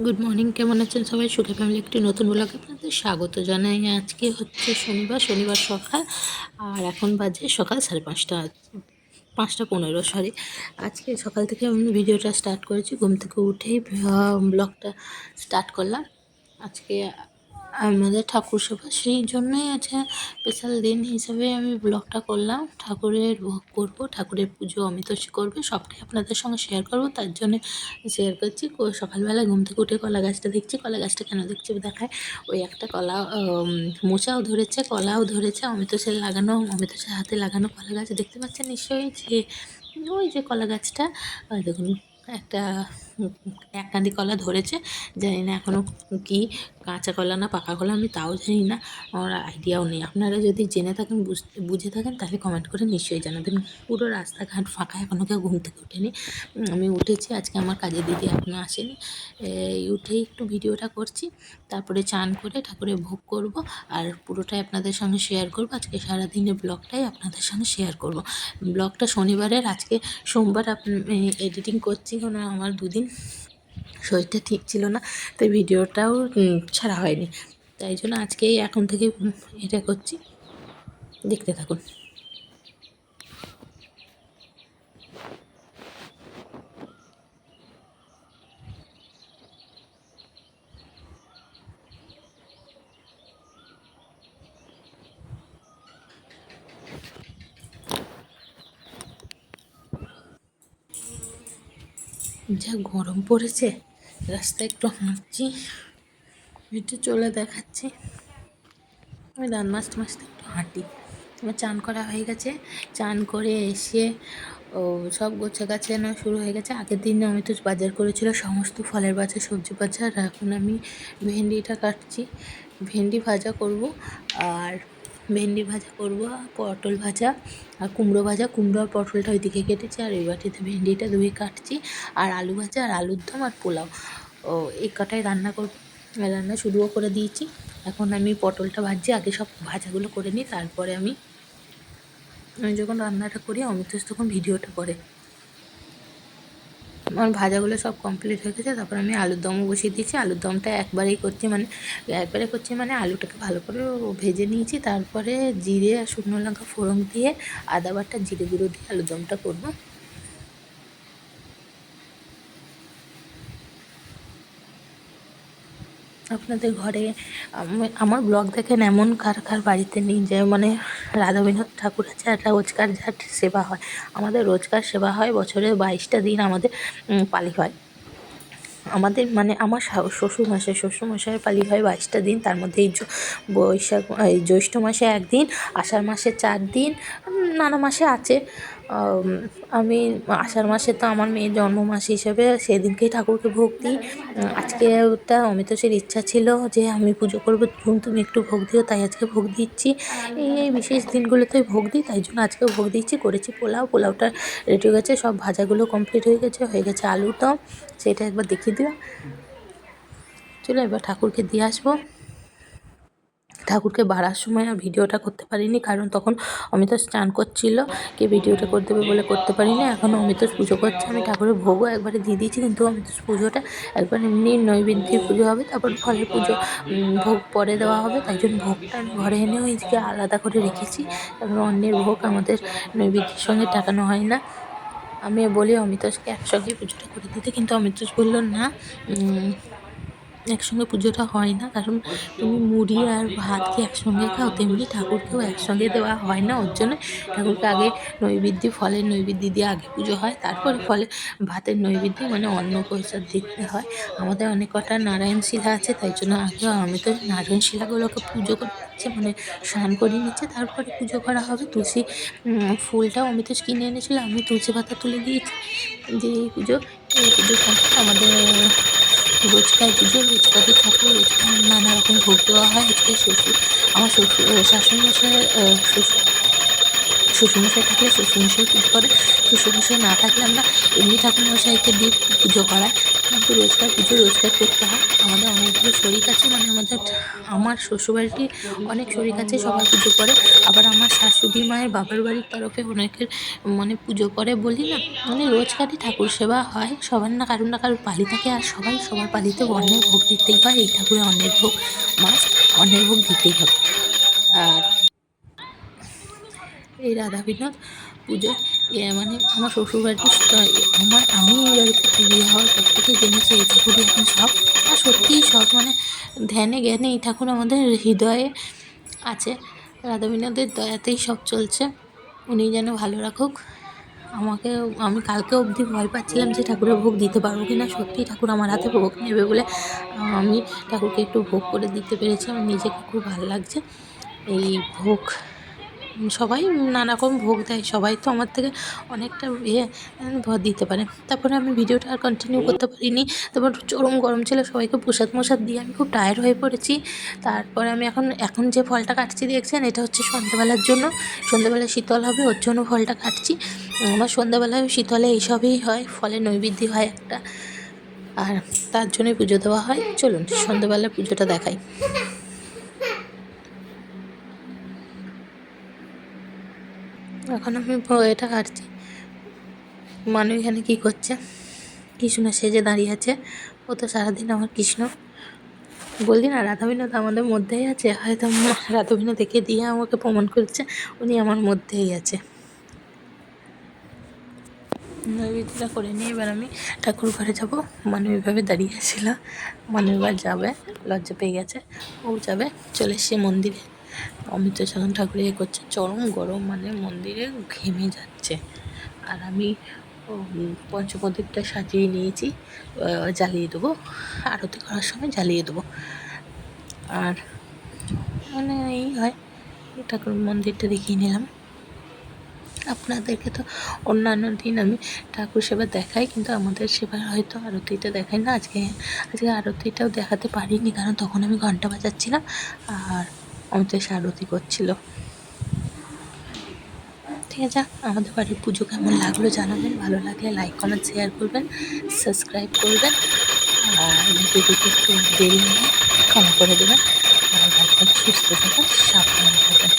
Good morning, কেমন আছেন সবাই? সুখে ফ্যামিলি একটি নতুন ব্লগে আপনাদের স্বাগত জানাই। আজকে হচ্ছে শনিবার সকাল, আর এখন বাজে সকাল 5:30, 5:15, সরি। আজকে সকাল থেকে আমি ভিডিওটা স্টার্ট করেছি, ঘুম থেকে উঠেই ব্লগটা স্টার্ট করলাম। আজকে আমাদের ঠাকুর সভা, সেই জন্যই আছে স্পেশাল দিন হিসেবে আমি ব্লগটা করলাম। ঠাকুরের ভোগ করবো, ঠাকুরের পুজো অমিতোষী করবে, সবটাই আপনাদের সঙ্গে শেয়ার করব। তার জন্য শেয়ার করছি। সকালবেলা ঘুম থেকে উঠে কলা গাছটা দেখছি। কলা গাছটা কেন দেখছি দেখায়, ওই একটা কলা মোচাও ধরেছে, কলাও ধরেছে। অমিতোষের হাতে লাগানো কলা গাছ দেখতে পাচ্ছেন নিশ্চয়ই, যে ওই যে কলা গাছটা, দেখুন একটা এক কাঁদি কলা ধরেছে। জানি না এখনও কি কাঁচা কলা না পাকা কলা, আমি তাও জানি না, আমার আইডিয়াও নেই। আপনারা যদি জেনে থাকেন, বুঝে থাকেন, তাহলে কমেন্ট করে নিশ্চয়ই জানাবেন। পুরো রাস্তাঘাট ফাঁকা, এখনও কেউ ঘুম থেকে ওঠেনি। আমি উঠেছি, আজকে আমার কাজের দিদি এখনও আসেনি। এই উঠেই একটু ভিডিওটা করছি, তারপরে চান করে ঠাকুরের ভোগ করব, আর পুরোটাই আপনাদের সঙ্গে শেয়ার করব। আজকে সারাদিনের ব্লগটাই আপনাদের সঙ্গে শেয়ার করব। ব্লগটা শনিবারের, আজকে সোমবার এডিটিং করছি, কারণ আমার দুদিন শরীরটা ঠিক ছিল না, তাই ভিডিওটাও ছাড়া হয়নি। তাই জন্য আজকেই এখন থেকে এটা করছি, দেখতে থাকুন। যা গরম পড়েছে, রাস্তায় একটু হাঁটছি, একটু চলে দেখাচ্ছি। আমি দাঁত মাজতে মাজতে একটু হাঁটি। আমার চান করা হয়ে গেছে, চান করে এসে সব গাছানো শুরু হয়ে গেছে। আগের দিনে আমি তো বাজার করেছিল, সমস্ত ফলের বাজার, সবজি বাজার। এখন আমি ভেন্ডিটা কাটছি, ভেন্ডি ভাজা করব, আর ভেন্ডি ভাজা করব, পটল ভাজা আর কুমড়ো ভাজা। কুমড়ো আর পটলটা ওইদিকে কেটেছি, আর এই বাটিতে ভেন্ডিটা ধুয়ে কাটছি, আর আলু ভাজা আর আলুর দম আর পোলাও, এই কটাই রান্না করব। রান্না শুরুও করে দিয়েছি। এখন আমি পটলটা ভাজছি, আগে সব ভাজাগুলো করে নিই, তারপরে আমি যখন রান্নাটা করি অমিতোষ তখন ভিডিওটা করে। আমার ভাজাগুলো সব কমপ্লিট হয়ে গেছে, তারপর আমি আলুর দমও বসিয়ে দিয়েছি। আলুর দমটা একবারে করছি, মানে আলুটাকে ভালো করে ভেজে নিয়েছি, তারপরে জিরে আর শুকনো লঙ্কা ফোড়ন দিয়ে, আদা বাটা, জিরে গুঁড়ো দিয়ে আলুর দমটা করবো। আপনাদের ঘরে আমার ব্লগ দেখেন এমন কার কার বাড়িতে নেই যে মানে রাধা বিনোদ ঠাকুর আছে আর রোজকার যার সেবা হয়? আমাদের রোজকার সেবা হয়, বছরে 22টা দিন আমাদের পালি হয়। আমাদের মানে আমার শ্বশুরমশাইয়ের পালি হয় 22টা দিন। তার মধ্যে এই জ্যৈষ্ঠ মাসে 1 দিন, আষাঢ় মাসে 4 দিন, নানা মাসে আছে। আমি আষাঢ় মাসে তো আমার মেয়ের জন্ম মাস হিসেবে সেদিনকেই ঠাকুরকে ভোগ দিই। আজকে ওটা অমিতোষের ইচ্ছা ছিল যে আমি পুজো করবো, তুমি একটু ভোগ দিও, তাই আজকে ভোগ দিচ্ছি। এই বিশেষ দিনগুলোতে ভোগ দিই, তাই জন্য আজকে ভোগ দিচ্ছি। করেছি পোলাওটা রেডি হয়ে গেছে, সব ভাজাগুলো কমপ্লিট হয়ে গেছে আলুর দম, সেটা একবার দেখিয়ে দিলাম। চলো এবার ঠাকুরকে দিয়ে আসবো। ঠাকুরকে বাড়ার সময় আর ভিডিওটা করতে পারিনি, কারণ তখন অমিতোষ স্নান করছিল, কে ভিডিওটা করে দেবে বলে করতে পারিনি। এখন অমিতোষ পুজো করছে, আমি ঠাকুরের ভোগও একবারে দিয়ে দিয়েছি, কিন্তু অমিতোষ পুজোটা একবার এমনি নৈবেদ্যের পুজো হবে, তারপর ফলের পুজো ভোগ পরে দেওয়া হবে। তাই জন্য ভোগটা আমি ঘরে এনে ওইদিকে আলাদা করে রেখেছি, কারণ অন্যের ভোগ আমাদের নৈবেদ্যের সঙ্গে টাকানো হয় না। আমি বলি অমিতোষকে একসঙ্গে পুজোটা করে দিতে, কিন্তু অমিতোষ বলল না, একসঙ্গে পুজোটা হয় না, কারণ তুমি মুড়ি আর ভাত কি একসঙ্গে খাও, তেমনি ঠাকুরকেও একসঙ্গে দেওয়া হয় না। ওর জন্য ঠাকুরকে আগে ফলের নৈবেদ্য দিয়ে আগে পুজো হয়, তারপরে ভাতের নৈবেদ্য মানে অন্ন প্রসাদ দিতে হয়। আমাদের অনেক কটা নারায়ণশিলা আছে, তাই জন্য আগে আমি তো নারায়ণশিলাগুলোকে পুজো করে নিচ্ছে, মানে স্নান করিয়ে নিচ্ছে, তারপরে পুজো করা হবে। তুলসী ফুলটাও অমিতোষ কিনে এনেছিল, আমি তুলসী পাতা তুলে দিয়েছি, যে এই পুজো সম্পর্কে আমাদের রোজকার পুজো, রোজকারই ঠাকুর, রোজকার নানা রকম ভোগ দেওয়া হয়। আজকে আমার শাশুড়ি মশাই শ্বশুরমশাই থাকলে শ্বশুরমশাই পুজো করে, শ্বশুরমশাই না থাকলে আমরা এমনি ঠাকুরমশাইকে দিয়ে পুজো করাই। কিন্তু রোজকার পুজো রোজকার করতে হয়। আমাদের অনেকগুলো শরিক আছে, মানে আমার শ্বশুরবাড়িতে অনেক শরিক আছে, সবাই পুজো করে। আবার আমার শাশুড়ি মায়ের বাবার বাড়ির তরফে অনেকের মানে পুজো করে বলি না, মানে রোজকারই ঠাকুর সেবা হয়। সবার না কারোর পালি থাকে, আর সবাই সবার পালিতে অন্যের ভোগ দিতেই হয়। এই ঠাকুরের অন্যের ভোগ মাস্ট, অন্যের ভোগ দিতেই হবে। আর এই রাধা বিনোদ পুজোয় মানে আমার শ্বশুরবাড়ি আমি এই বাড়িতে বিয়ে হওয়ার পর থেকে জেনেছি এই ঠাকুরই এখন সব। আর সত্যিই সব, মানে ধ্যানে জ্ঞানে এই ঠাকুর আমাদের হৃদয়ে আছে। রাধা বিনোদের দয়াতেই সব চলছে। উনি যেন ভালো রাখুক আমাকে। আমি কালকে অবধি ভয় পাচ্ছিলাম যে ঠাকুরের ভোগ দিতে পারবো কি না। সত্যিই ঠাকুর আমার হাতে ভোগ নেবে বলে আমি ঠাকুরকে একটু ভোগ করে দিতে পেরেছি। আমার নিজেকে খুব ভালো লাগছে। এই ভোগ সবাই নানা রকম ভোগ দেয়, সবাই তো আমার থেকে অনেকটা দিতে পারে। তারপরে আমি ভিডিওটা আর কন্টিনিউ করতে পারিনি। তারপর চরম গরম ছিল, সবাইকে প্রসাদ মশাদ দিয়ে আমি খুব টায়ার্ড হয়ে পড়েছি। তারপরে আমি এখন যে ফলটা কাটছি দেখছেন, এটা হচ্ছে সন্ধ্যেবেলার জন্য। সন্ধ্যেবেলায় শীতল হবে, ওর জন্য ফলটা কাটছি। আমার সন্ধ্যাবেলায় শীতলে এইসবই হয়, ফলের নৈবেদ্য হয় একটা, আর তার জন্যই পুজো দেওয়া হয়। চলুন সন্ধ্যেবেলায় পুজোটা দেখাই। এখন আমি এটা কাটছি। মানু এখানে কী করছে? কৃষ্ণ সেজে দাঁড়িয়ে আছে। ও তো সারাদিন আমার কৃষ্ণ। বললি না রাধা বিনোদ আমাদের মধ্যেই আছে, হয়তো রাধা বিনোদ দেখে দিয়ে আমাকে প্রমাণ করছে উনি আমার মধ্যেই আছে। নৈবেদ্যটা করে নিয়ে এবার আমি ঠাকুর ঘরে যাবো। মানু এইভাবে দাঁড়িয়েছিল, মানু এবার যাবে, লজ্জা পেয়ে গেছে, ও যাবে। চলে এসছে মন্দিরে। অমিত সাধন ঠাকুর করছে, চরম গরম, মানে মন্দিরে ঘেমে যাচ্ছে। আর আমি পঞ্চপ্রদীপটা সাজিয়ে নিয়েছি, জ্বালিয়ে দেবো, আরতি করার সময় জ্বালিয়ে দেবো। আর মানে এই হয়, ঠাকুর মন্দিরটা দেখিয়ে নিলাম। আপনাদেরকে তো অন্যান্য দিন আমি ঠাকুর সেবা দেখাই, কিন্তু আমাদের সেবার হয়তো আরতিটা দেখাই না। আজকে আরতিটাও দেখাতে পারিনি, কারণ তখন আমি ঘন্টা বাজাচ্ছিলাম আর অমিতেশ আরতি করছিল। ঠিক আছে, আমাদের বাড়ির পুজো কেমন লাগলো জানাবেন। ভালো লাগলে লাইক কমেন্ট শেয়ার করবেন, সাবস্ক্রাইব করবেন, আর ভিডিওটিকে একটু দেরি নিয়ে ক্ষমা করে দেবেন। ভালো থাকবেন, সুস্থ থাকবেন, সাবধানে থাকবেন।